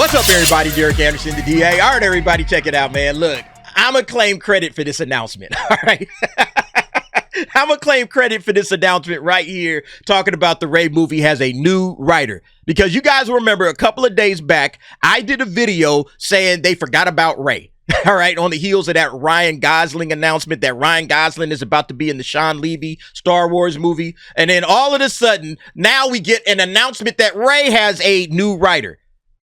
What's up, everybody? Derek Anderson, the DA. All right, everybody, check it out, man. Look, I'm going to claim credit for this announcement, all right? I'm going to claim credit for this announcement right here, talking about the Rey movie has a new writer. Because you guys will remember a couple of days back, I did a video saying they forgot about Rey. All right, on the heels of that Ryan Gosling announcement that Ryan Gosling is about to be in the Sean Levy Star Wars movie. And then all of a sudden, now we get an announcement that Rey has a new writer.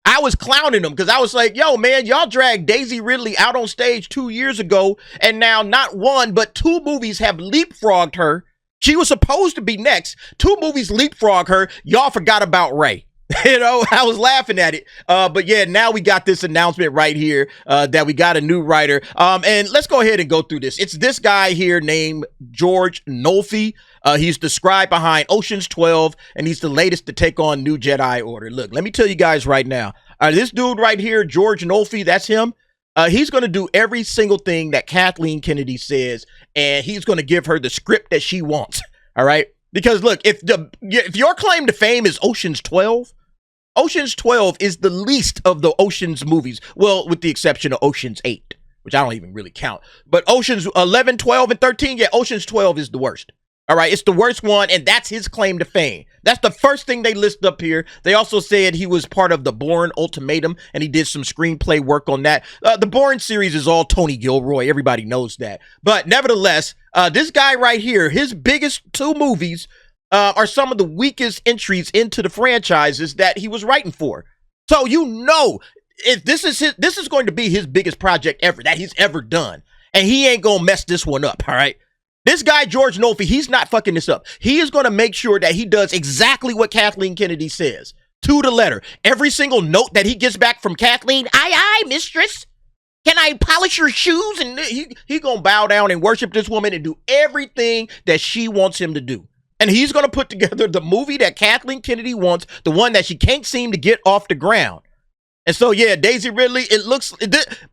I was clowning them because I was like, yo, man, y'all dragged Daisy Ridley out on stage 2 years ago, and now not one, but two movies have leapfrogged her. She was supposed to be next. Two movies leapfrog her. Y'all forgot about Rey. You know, I was laughing at it. But yeah, now we got this announcement right here that we got a new writer. And let's go ahead and go through this. It's this guy here named George Nolfi. He's the scribe behind Ocean's 12, and he's the latest to take on new Jedi Order. Look, let me tell you guys right now. This dude right here, George Nolfi, that's him. He's going to do every single thing that Kathleen Kennedy says, and he's going to give her the script that she wants. All right? Because look, if your claim to fame is Ocean's 12, Ocean's 12 is the least of the Ocean's movies. Well, with the exception of Ocean's 8, which I don't even really count. But Ocean's 11, 12, and 13, yeah, Ocean's 12 is the worst. All right, it's the worst one, and that's his claim to fame. That's the first thing they list up here. They also said he was part of the Bourne Ultimatum, and he did some screenplay work on that. The Bourne series is all Tony Gilroy. Everybody knows that. But nevertheless, this guy right here, his biggest two movies are some of the weakest entries into the franchises that he was writing for. So you know, if this is going to be his biggest project ever that he's ever done, and he ain't gonna mess this one up. All right, this guy George Nolfi, he's not fucking this up. He is gonna make sure that he does exactly what Kathleen Kennedy says to the letter. Every single note that he gets back from Kathleen, aye, mistress. Can I polish your shoes? And he gonna bow down and worship this woman and do everything that she wants him to do. And he's going to put together the movie that Kathleen Kennedy wants, the one that she can't seem to get off the ground. And so, yeah, Daisy Ridley, it looks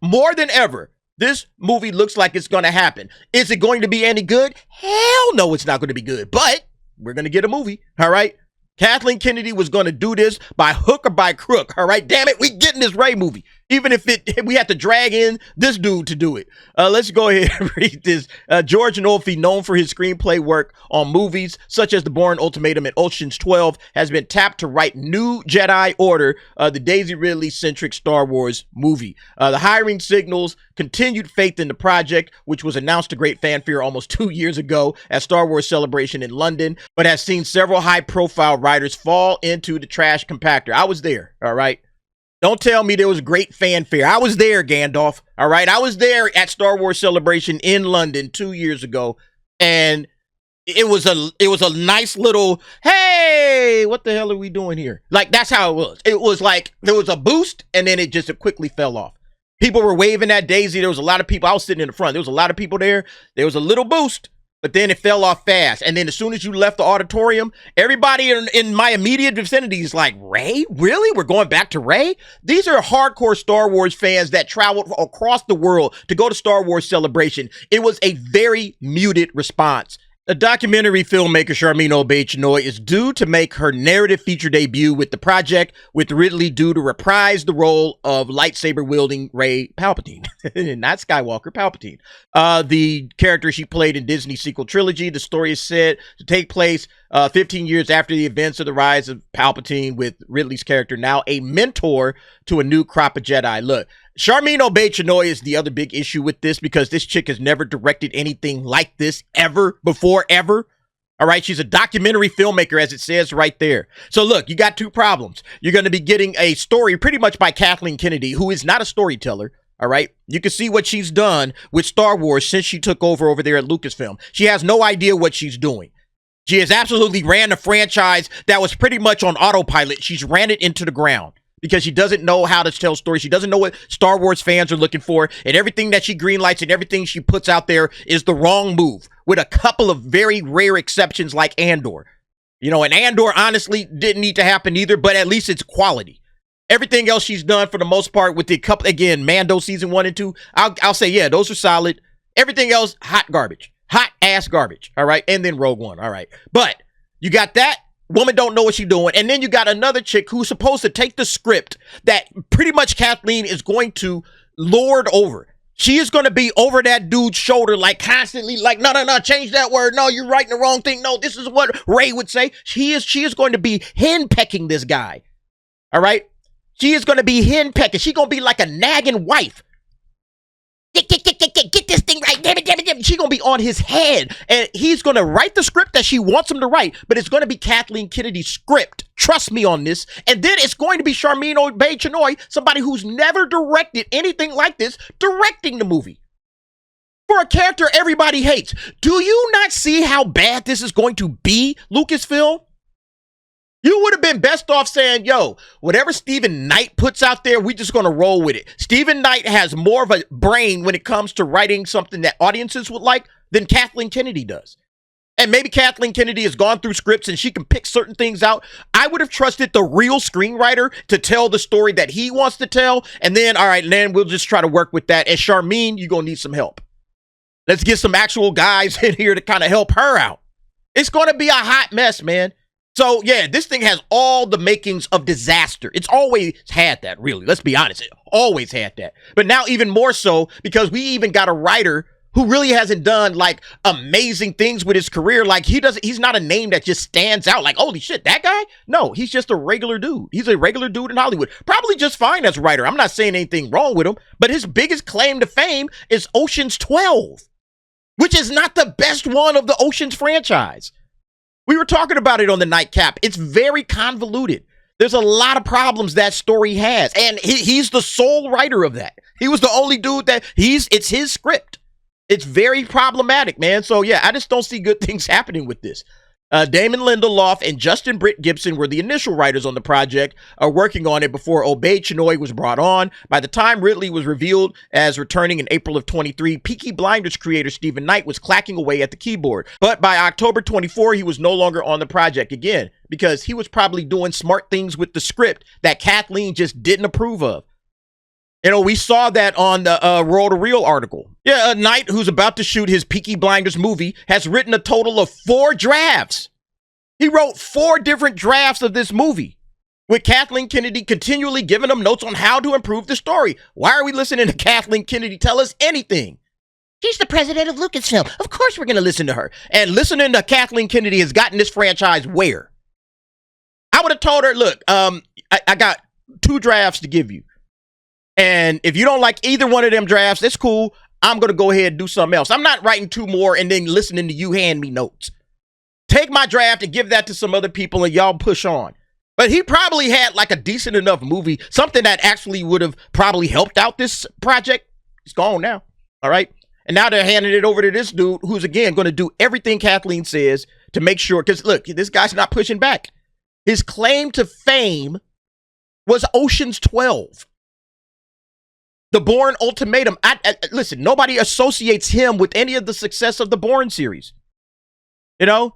more than ever. This movie looks like it's going to happen. Is it going to be any good? Hell no, it's not going to be good. But we're going to get a movie. All right. Kathleen Kennedy was going to do this by hook or by crook. All right. Damn it. We getting this Rey movie. Even if we have to drag in this dude to do it. Let's go ahead and read this. George Nolfi, known for his screenplay work on movies such as the Bourne Ultimatum and Ocean's 12, has been tapped to write new Jedi Order, the Daisy Ridley-centric Star Wars movie. The hiring signals continued faith in the project, which was announced to great fanfare almost 2 years ago at Star Wars Celebration in London, but has seen several high-profile writers fall into the trash compactor. I was there, all right? Don't tell me there was great fanfare. I was there, Gandalf. All right. I was there at Star Wars Celebration in London 2 years ago. And it was a nice little, hey, what the hell are we doing here? Like, that's how it was. It was like there was a boost and then it just quickly fell off. People were waving at Daisy. There was a lot of people. I was sitting in the front. There was a lot of people there. There was a little boost. But then it fell off fast. And then as soon as you left the auditorium, everybody in my immediate vicinity is like, Rey? Really? We're going back to Rey? These are hardcore Star Wars fans that traveled across the world to go to Star Wars Celebration. It was a very muted response. The documentary filmmaker Charmino Noie is due to make her narrative feature debut with the project, with Ridley due to reprise the role of lightsaber-wielding Rey Palpatine. Not Skywalker, Palpatine. The character she played in Disney's sequel trilogy. The story is said to take place 15 years after the events of the rise of Palpatine, with Ridley's character now a mentor to a new crop of Jedi. Look, Charmino Noie is the other big issue with this, because this chick has never directed anything like this ever before, ever. All right, she's a documentary filmmaker, as it says right there. So look, you got two problems. You're going to be getting a story pretty much by Kathleen Kennedy, who is not a storyteller. All right, you can see what she's done with Star Wars since she took over there at Lucasfilm. She has no idea what she's doing. She has absolutely ran a franchise that was pretty much on autopilot. She's ran it into the ground, because she doesn't know how to tell stories. She doesn't know what Star Wars fans are looking for. And everything that she greenlights and everything she puts out there is the wrong move, with a couple of very rare exceptions like Andor. You know, and Andor honestly didn't need to happen either, but at least it's quality. Everything else she's done for the most part, with the couple, again, Mando season 1 and 2, I'll say, yeah, those are solid. Everything else, hot garbage. Hot ass garbage. All right. And then Rogue One. All right. But you got that. Woman don't know what she's doing. And then you got another chick who's supposed to take the script that pretty much Kathleen is going to lord over. She is going to be over that dude's shoulder, like constantly, like, no, change that word. No, you're writing the wrong thing. No, this is what Rey would say. She is going to be henpecking this guy. All right? She is going to be henpecking. She's going to be like a nagging wife. Get this thing right. Damn it. She's going to be on his head. And he's going to write the script that she wants him to write. But it's going to be Kathleen Kennedy's script. Trust me on this. And then it's going to be Charmino Noie, somebody who's never directed anything like this, directing the movie. For a character everybody hates. Do you not see how bad this is going to be, Lucasfilm? You would have been best off saying, yo, whatever Stephen Knight puts out there, we're just going to roll with it. Stephen Knight has more of a brain when it comes to writing something that audiences would like than Kathleen Kennedy does. And maybe Kathleen Kennedy has gone through scripts and she can pick certain things out. I would have trusted the real screenwriter to tell the story that he wants to tell. And then, all right, and then we'll just try to work with that. And Charmine, you're going to need some help. Let's get some actual guys in here to kind of help her out. It's going to be a hot mess, man. So, yeah, this thing has all the makings of disaster. It's always had that, really. Let's be honest. It always had that. But now even more so because we even got a writer who really hasn't done, like, amazing things with his career. Like, he's not a name that just stands out. Like, holy shit, that guy? No, he's just a regular dude. He's a regular dude in Hollywood. Probably just fine as a writer. I'm not saying anything wrong with him. But his biggest claim to fame is Ocean's 12, which is not the best one of the Ocean's franchise. We were talking about it on the Nightcap. It's very convoluted. There's a lot of problems that story has. And he's the sole writer of that. He was the only dude it's his script. It's very problematic, man. So, yeah, I just don't see good things happening with this. Damon Lindelof and Justin Britt Gibson were the initial writers on the project, working on it before Obey Chinoy was brought on. By the time Ridley was revealed as returning in April of 23, Peaky Blinders creator Stephen Knight was clacking away at the keyboard. But by October 24, he was no longer on the project again, because he was probably doing smart things with the script that Kathleen just didn't approve of. You know, we saw that on the Roll to Reel article. Yeah, Knight, who's about to shoot his Peaky Blinders movie, has written a total of 4 drafts. He wrote 4 different drafts of this movie, with Kathleen Kennedy continually giving him notes on how to improve the story. Why are we listening to Kathleen Kennedy tell us anything? She's the president of Lucasfilm. Of course we're going to listen to her. And listening to Kathleen Kennedy has gotten this franchise where? I would have told her, look, I got 2 drafts to give you. And if you don't like either one of them drafts, it's cool. I'm going to go ahead and do something else. I'm not writing 2 more and then listening to you hand me notes. Take my draft and give that to some other people and y'all push on. But he probably had like a decent enough movie, something that actually would have probably helped out this project. It's gone now. All right. And now they're handing it over to this dude who's, again, going to do everything Kathleen says to make sure. Because, look, this guy's not pushing back. His claim to fame was Ocean's 12. The Bourne Ultimatum. Listen, nobody associates him with any of the success of the Bourne series. You know?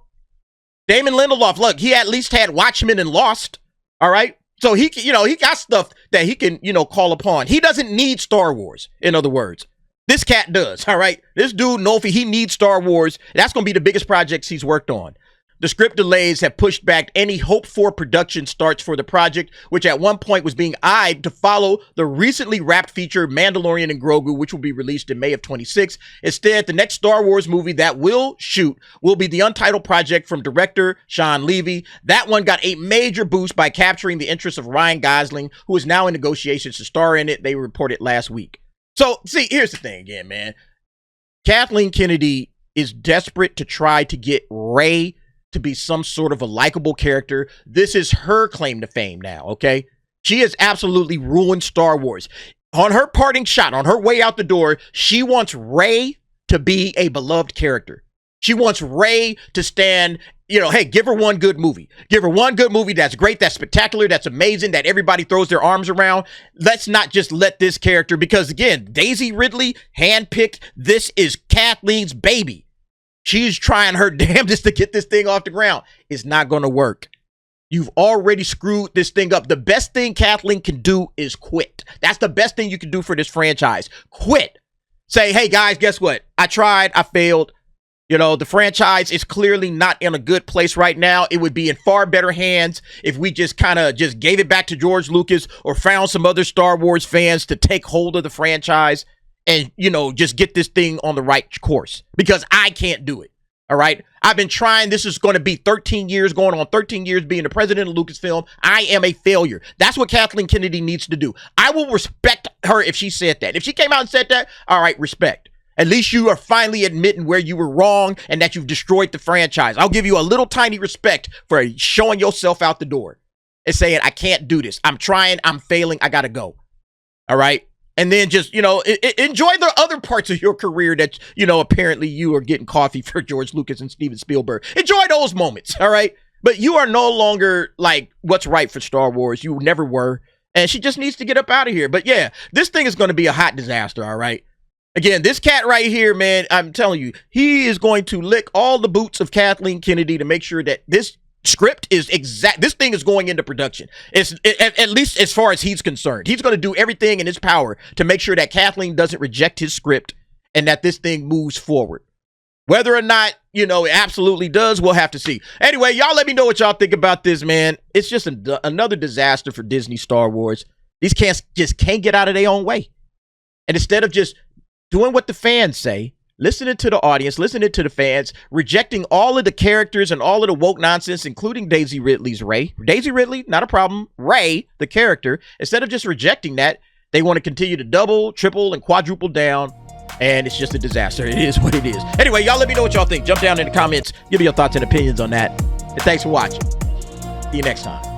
Damon Lindelof, look, he at least had Watchmen and Lost. All right? So he got stuff that he can, call upon. He doesn't need Star Wars, in other words. This cat does, all right? This dude, Nolfi, he needs Star Wars. That's going to be the biggest projects he's worked on. The script delays have pushed back any hoped-for production starts for the project, which at one point was being eyed to follow the recently wrapped feature Mandalorian and Grogu, which will be released in May of 26. Instead, the next Star Wars movie that will shoot will be the untitled project from director Sean Levy. That one got a major boost by capturing the interest of Ryan Gosling, who is now in negotiations to star in it. They reported last week. So, see, here's the thing again, man. Kathleen Kennedy is desperate to try to get Rey to be some sort of a likable character. This is her claim to fame now, okay? She has absolutely ruined Star Wars. On her parting shot, on her way out the door, she wants Rey to be a beloved character. She wants Rey to stand, hey, give her one good movie. Give her one good movie that's great, that's spectacular, that's amazing, that everybody throws their arms around. Let's not just let this character, because again, Daisy Ridley, handpicked, this is Kathleen's baby. She's trying her damnedest to get this thing off the ground. It's not going to work. You've already screwed this thing up. The best thing Kathleen can do is quit. That's the best thing you can do for this franchise. Quit. Say, hey, guys, guess what? I tried. I failed. You know, the franchise is clearly not in a good place right now. It would be in far better hands if we just kind of just gave it back to George Lucas or found some other Star Wars fans to take hold of the franchise and, you know, just get this thing on the right course, because I can't do it. All right. I've been trying. This is going to be 13 years, going on 13 years being the president of Lucasfilm. I am a failure. That's what Kathleen Kennedy needs to do. I will respect her if she said that. If she came out and said that, all right, respect. At least you are finally admitting where you were wrong and that you've destroyed the franchise. I'll give you a little tiny respect for showing yourself out the door and saying, I can't do this. I'm trying. I'm failing. I got to go. All right. And then just, you know, enjoy the other parts of your career that, you know, apparently you are getting coffee for George Lucas and Steven Spielberg. Enjoy those moments. All right. But you are no longer like what's right for Star Wars. You never were. And she just needs to get up out of here. But yeah, this thing is going to be a hot disaster. All right. Again, this cat right here, man, I'm telling you, he is going to lick all the boots of Kathleen Kennedy to make sure that this script is exact. This thing is going into production. At least as far as he's concerned. He's going to do everything in his power to make sure that Kathleen doesn't reject his script and that this thing moves forward. Whether or not, you know, it absolutely does, we'll have to see. Anyway, y'all let me know what y'all think about this, man. It's just another disaster for Disney Star Wars. These cats just can't get out of their own way. And instead of just doing what the fans say, listening to the audience, listening to the fans, rejecting all of the characters and all of the woke nonsense, including Daisy Ridley's Rey. Daisy Ridley, not a problem. Rey, the character, instead of just rejecting that, they want to continue to double, triple, and quadruple down. And it's just a disaster. It is what it is. Anyway, y'all let me know what y'all think. Jump down in the comments. Give me your thoughts and opinions on that. And thanks for watching. See you next time.